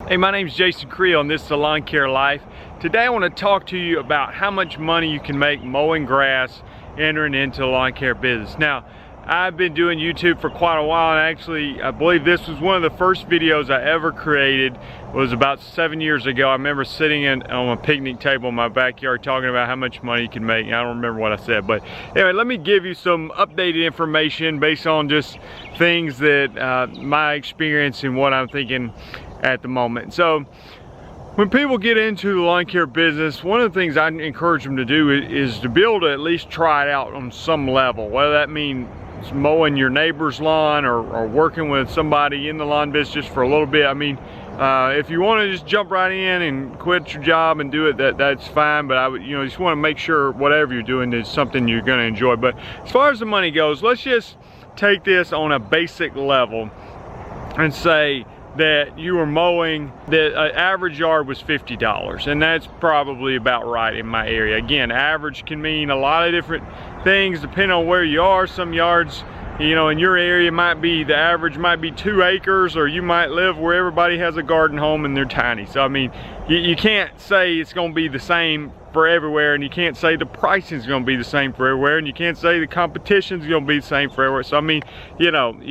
Hey, my name's Jason Creel and this is the Lawn Care Life. Today I want to talk to you about how much money you can make mowing grass entering into the lawn care business. Now, I've been doing YouTube for quite a while, and actually I believe this was one of the first videos I ever created. It was about 7 years ago. I remember sitting on a picnic table in my backyard talking about how much money you can make. I don't remember what I said, but anyway, let me give you some updated information based on just things that my experience and what I'm thinking at the moment. So when people get into the lawn care business, one of the things I encourage them to do is to be able to at least try it out on some level, whether that means mowing your neighbor's lawn or working with somebody in the lawn business just for a little bit. I mean, if you want to just jump right in and quit your job and do it, that's fine, but I would, just want to make sure whatever you're doing is something you're going to enjoy. But as far as the money goes, let's just take this on a basic level and say that you were mowing, that an average yard was $50, and that's probably about right in my area. Again, average can mean a lot of different things depending on where you are. Some yards, in your area the average might be 2 acres, or you might live where everybody has a garden home and they're tiny. So I mean, you can't say it's going to be the same for everywhere, and you can't say the pricing is going to be the same for everywhere, and you can't say the competition is going to be the same for everywhere. So I mean, you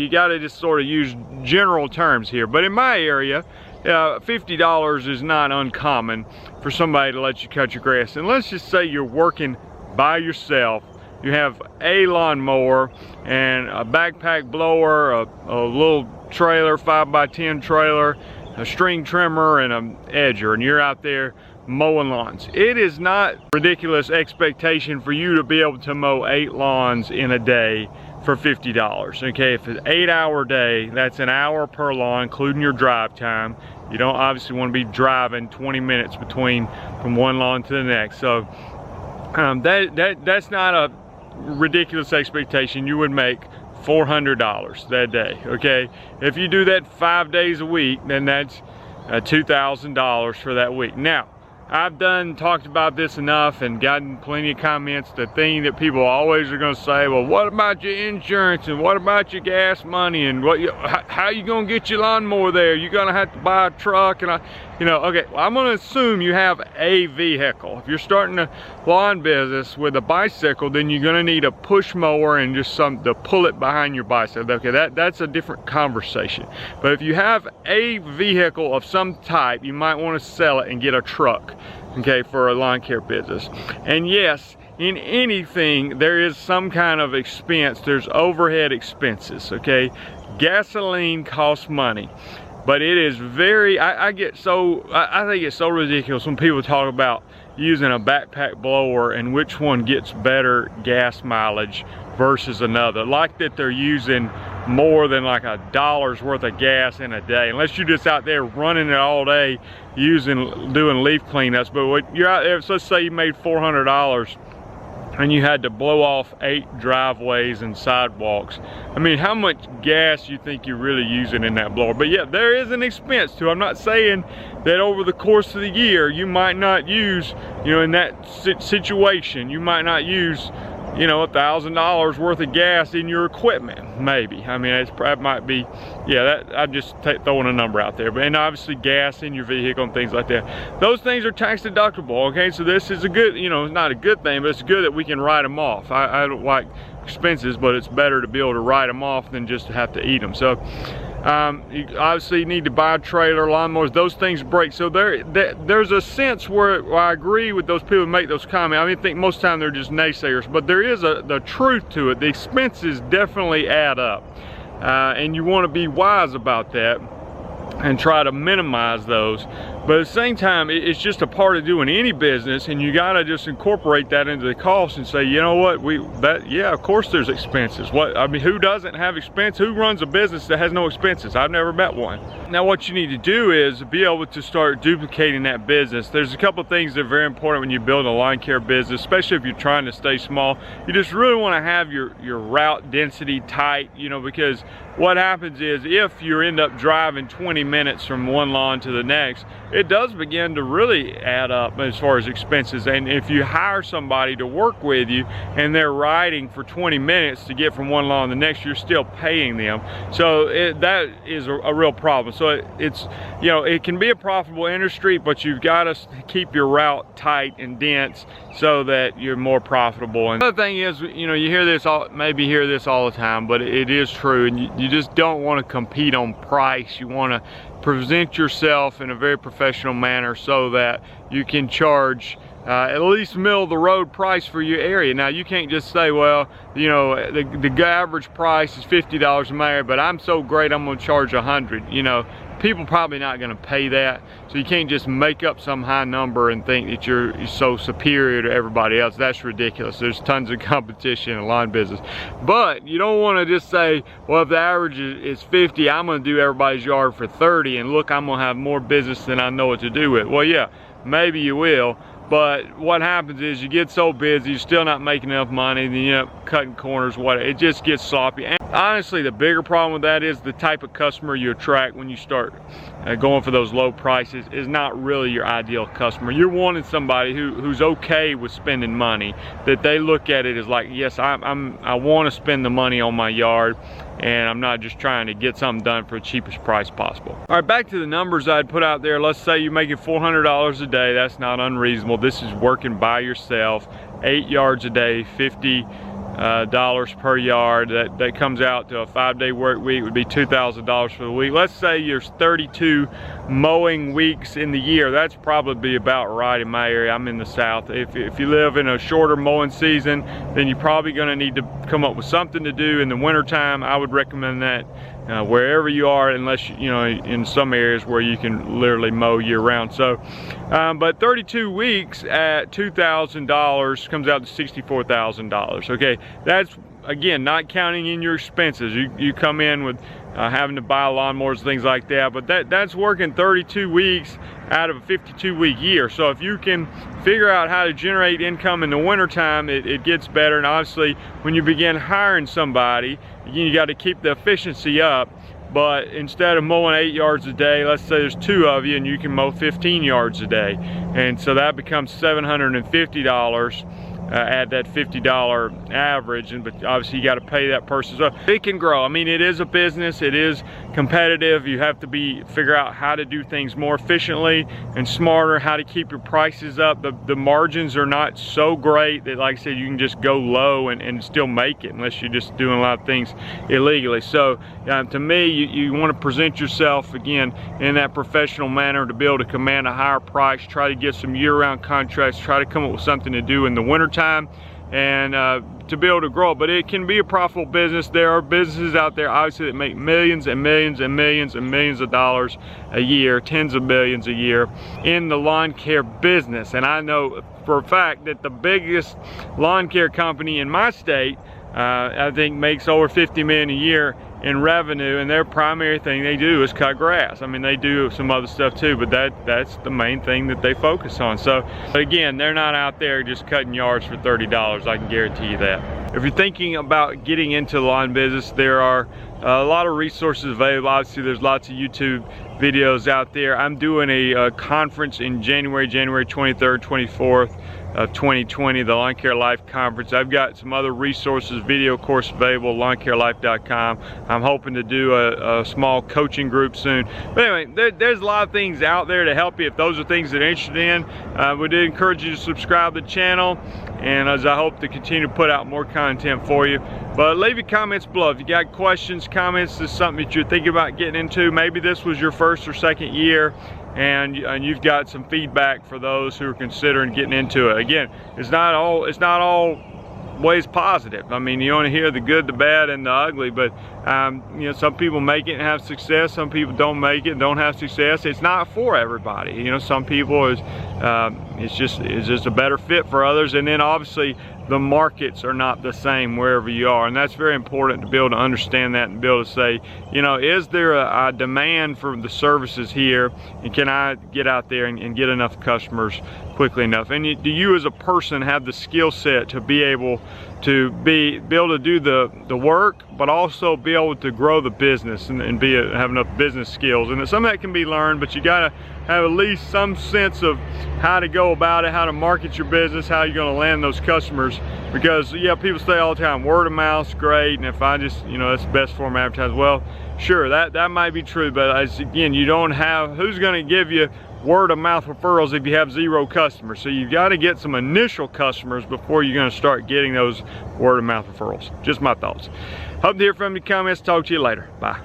got to just sort of use general terms here. But in my area, $50 is not uncommon for somebody to let you cut your grass. And let's just say you're working by yourself. You have a lawnmower and a backpack blower, a little trailer, 5x10 trailer, a string trimmer, and an edger, and you're out there mowing lawns. It is not ridiculous expectation for you to be able to mow 8 lawns in a day for $50. Okay, if it's an 8-hour day, that's an hour per lawn, including your drive time. You don't obviously want to be driving 20 minutes from one lawn to the next. So that's not a ridiculous expectation. You would make $400 that day. Okay, if you do that 5 days a week, then that's $2,000 for that week. Now, I've talked about this enough and gotten plenty of comments. The thing that people always are going to say, well, what about your insurance, and what about your gas money, and how you going to get your lawnmower there? You're going to have to buy a truck. And okay, well, I'm going to assume you have a vehicle. If you're starting a lawn business with a bicycle, then you're going to need a push mower and just something to pull it behind your bicycle. Okay, that's a different conversation. But if you have a vehicle of some type, you might want to sell it and get a truck, okay, for a lawn care business. And yes, in anything there is some kind of expense. There's overhead expenses. Okay, gasoline costs money. But it is I think it's so ridiculous when people talk about using a backpack blower and which one gets better gas mileage versus another. Like that they're using more than like $1 worth of gas in a day, unless you're just out there running it all day doing leaf cleanups. But when you're out there, so let's say you made $400 and you had to blow off 8 driveways and sidewalks. I mean, how much gas you think you're really using in that blower? But yeah, there is an expense to it. I'm not saying that over the course of the year you might not use, in that situation, you might not use, $1,000 worth of gas in your equipment, maybe. I mean, that might be, I'm just throwing a number out there. But and obviously gas in your vehicle and things like that. Those things are tax deductible, okay? So this is a good, it's not a good thing, but it's good that we can write them off. I don't like expenses, but it's better to be able to write them off than just to have to eat them. So you obviously need to buy a trailer, lawnmowers, those things break. So there's a sense where I agree with those people who make those comments. I think most of the time they're just naysayers, but there is the truth to it. The expenses definitely add up, and you want to be wise about that and try to minimize those. But at the same time, it's just a part of doing any business, and you gotta just incorporate that into the cost and say, you know what, of course there's expenses. Who doesn't have expense? Who runs a business that has no expenses? I've never met one. Now what you need to do is be able to start duplicating that business. There's a couple of things that are very important when you build a lawn care business, especially if you're trying to stay small. You just really wanna have your route density tight, because what happens is if you end up driving 20 minutes from one lawn to the next, it does begin to really add up as far as expenses. And if you hire somebody to work with you and they're riding for 20 minutes to get from one lawn to the next, you're still paying them. So that is a real problem. So it's, you know, it can be a profitable industry, but you've got to keep your route tight and dense so that you're more profitable. And another thing is, you know, you hear this maybe hear this all the time, but it is true, and you just don't want to compete on price. You want to present yourself in a very professional manner so that you can charge at least middle of the road price for your area. Now, you can't just say, well, you know, the average price is $50 in my area, but I'm so great I'm gonna charge $100. You know, people probably not gonna pay that. So you can't just make up some high number and think that you're so superior to everybody else. That's ridiculous. There's tons of competition in the lawn business. But you don't wanna just say, well, if the average is 50, I'm gonna do everybody's yard for 30, and look, I'm gonna have more business than I know what to do with. Well, yeah, maybe you will. But what happens is you get so busy, you're still not making enough money, then you end up cutting corners, it just gets sloppy. And honestly, the bigger problem with that is the type of customer you attract when you start going for those low prices is not really your ideal customer. You're wanting somebody who's okay with spending money, that they look at it as like, yes, I want to spend the money on my yard, and I'm not just trying to get something done for the cheapest price possible. All right, back to the numbers I'd put out there. Let's say you're making $400 a day. That's not unreasonable. This is working by yourself, 8 yards a day, $50 per yard. That comes out to a 5-day work week, would be $2,000 for the week. Let's say there's 32 mowing weeks in the year. That's probably about right in my area. I'm in the South. If you live in a shorter mowing season, then you're probably gonna need to come up with something to do in the wintertime. I would recommend that wherever you are, unless, you know, in some areas where you can literally mow year round. So, but 32 weeks at $2,000 comes out to $64,000. Okay, that's, again, not counting in your expenses. You come in with having to buy lawnmowers, things like that, but that's working 32 weeks out of a 52-week year. So if you can figure out how to generate income in the wintertime, it gets better. And obviously, when you begin hiring somebody, again, you got to keep the efficiency up. But instead of mowing 8 yards a day, let's say there's 2 of you and you can mow 15 yards a day. And so that becomes $750 at that $50 average, but obviously you got to pay that person. So it can grow. I mean, it is a business, it is competitive. You have to figure out how to do things more efficiently and smarter, how to keep your prices up. The margins are not so great that, like I said, you can just go low and still make it, unless you're just doing a lot of things illegally. So to me, you want to present yourself, again, in that professional manner to be able to command a higher price, try to get some year-round contracts, try to come up with something to do in the wintertime, and to be able to grow. But it can be a profitable business. There are businesses out there, obviously, that make millions and millions and millions and millions of dollars a year, tens of millions a year in the lawn care business. And I know for a fact that the biggest lawn care company in my state, I think, makes over $50 million a year in revenue, and their primary thing they do is cut grass. I mean, they do some other stuff too, but that's the main thing that they focus on. So again, they're not out there just cutting yards for $30. I can guarantee you that. If you're thinking about getting into the lawn business, there are a lot of resources available. Obviously, there's lots of YouTube videos out there. I'm doing a conference in January 23rd, 24th of 2020, the Lawn Care Life Conference. I've got some other resources, video course available, lawncarelife.com. I'm hoping to do a small coaching group soon. But anyway, there's a lot of things out there to help you if those are things that you're interested in. We did encourage you to subscribe to the channel, and as I hope to continue to put out more content for you. But leave your comments below. If you got questions, comments, this is something that you're thinking about getting into, maybe this was your first or second year, and you've got some feedback for those who are considering getting into it. Again, it's not all ways positive. I mean, you only hear the good, the bad, and the ugly, but you know, some people make it and have success, some people don't make it and don't have success. It's not for everybody. You know, some people it's just a better fit for others, and then obviously the markets are not the same wherever you are, and that's very important to be able to understand that and be able to say, you know, is there a demand for the services here, and can I get out there and get enough customers quickly enough? And do you as a person have the skill set to be able to be able to do the work, but also be able to grow the business and have enough business skills. And some of that can be learned, but you gotta have at least some sense of how to go about it, how to market your business, how you're gonna land those customers. Because yeah, people say all the time, word of mouth's great, and if I just, you know, that's the best form of advertising. Well, sure, that might be true, but again, you don't have, who's gonna give you word of mouth referrals if you have 0 customers? So you've got to get some initial customers before you're going to start getting those word of mouth referrals. Just my thoughts. Hope to hear from you in the comments. Talk to you later. Bye.